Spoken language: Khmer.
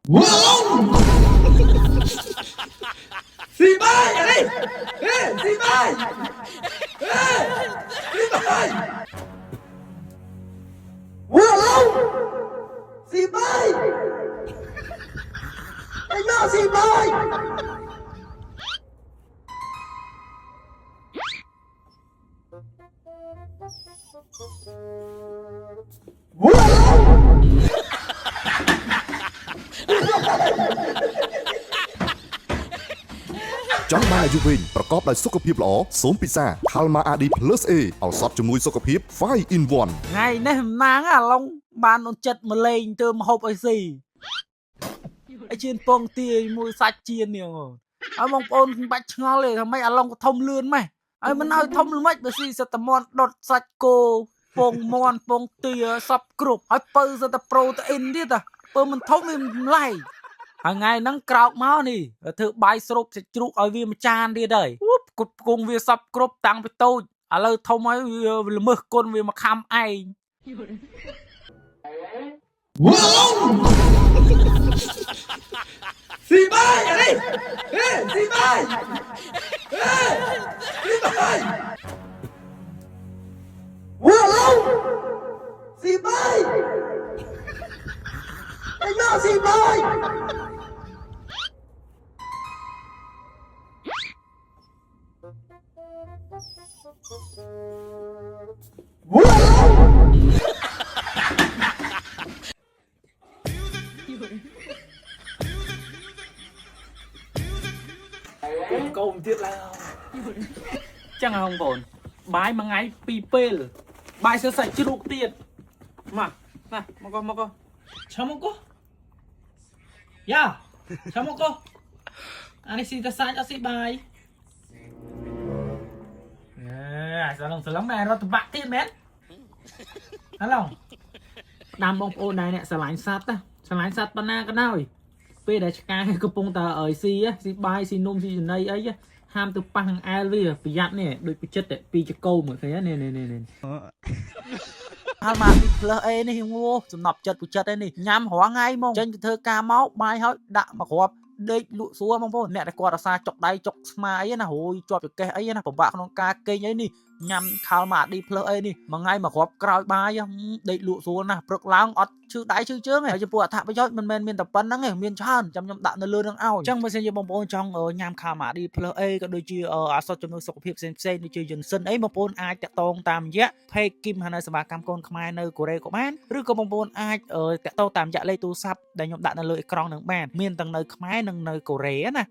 Wow! Xì bay à đi. Ê, xì bay. Ê, xì bay. Wow! Xì bay. Anh nó xì bay. Wow! ចង់បានអាយុវែងប្រកបដោយសុខភាពល្អសូមពិសា Thalma AD Plus A ឱសថជំនួយសុខភាព5 in 1ថ្ងៃនេះតំណាងអាឡុងបានអូនចិត្តមកលេងទៅមហូបអីស៊ីអីជៀនពងទាមួយសាច់ជៀននេះហើយបងប្អូនមិនបាច់ឆ្ងល់ទេថាម៉េចអាឡុងក៏ធំលឿនម៉េចហើយមិនឲ្យធំល្មិចបើស៊ីសិតតែមាន់ដុតសាច់គោពងមាន់ពងទាសពគ្រប់ហើយពៅសិតតែប្រូតេអ៊ីនទៀតពើមិនធំវាមិនឡៃហើយថ្ងៃហ្នឹងក្រោកមកនេះធ្វើបាយស្រូបសាច់ជ្រូកឲ្យវាមួយចានទៀតហើយគប់គង់វាសពគ្រប់តាំងពីតូចឥឡូវធំហើយវាល្មើសគុណវាមកខំឯង Wow! Xì bay à đi. Ê, xì bay. Ê, xì bay. Wow! Xì bay. Anh nó xì bay. Wow! កូនទៀតឡើយចឹងហ៎បងប្អូនបាយមួយថ្ងៃពីរពេលបាយសើសាច់ជ្រូកទៀតមកណាមកឆាមកយ៉ាឆាមកអានេះស៊ីតែសាច់អត់ស៊ីបាយអាសឡងមែនរត់តបាក់ទៀតមែនហឡងដាំបងប្អូនដែរអ្នកស្រឡាញ់សត្វណាស្រឡាញ់សត្វបណ្ណាក៏ដោយពេលដែលឆ្កែកំពុងតែស៊ីបាយស៊ីនំស៊ីចំណីអីហាមទៅប៉ះនឹងអែលវាប្រយ័ត្ននេះដូចពីចិត្តពីចកោមើលឃើញនេះហើយមកពីផ្លើសអេនេះងោសំណប់ចិត្តពុចិត្តឯនេះញ៉ាំរាល់ថ្ងៃហ្មងចេញទៅធ្វើការមកបាយហើយដាក់មកគ្រាប់ដេកលក់ស្រួលបងប្អូនអ្នកដែលគាត់អាសាចុកដៃចុកស្មាអីណារួយជាប់ចកេះអីណាពិបាកក្នុងការគេងអីនេះញ៉ាំខាល់មកអាឌីផ្លើសអីនេះមួយថ្ងៃមកគ្រាប់ក្រោយបាយដេកលក់ស្រួលណាស់ព្រឹកឡើងអត់ឈឺដៃឈឺជើងហើយចំពោះអត្ថប្រយោជន៍មិនមែនមានតែប៉ុណ្្នឹងទេមានច្រើនចាំខ្ញុំដាក់នៅលើនឹងឲ្យអញ្ចឹងបើសិនជាបងប្អូនចង់ញ៉ាំខាល់មកអាឌីផ្លើសអីក៏ដូចជាអាសតជំនួយសុខភាពផ្សេងដូចជាយិនសិនអីបងប្អូនអាចតាក់ទងតាមរយៈ page គឹមហានៅសេវាកម្មកូនខ្មែរនៅកូរ៉េក៏បានឬក៏បងប្អូនអាចតាក់ទងតាមរយៈលេខទូរស័ព្ទដែលខ្ញុំដាក់នៅលើអេក្រង់នឹងបានមានទាំងនៅខ្មែរនិងនៅកូរ៉េណា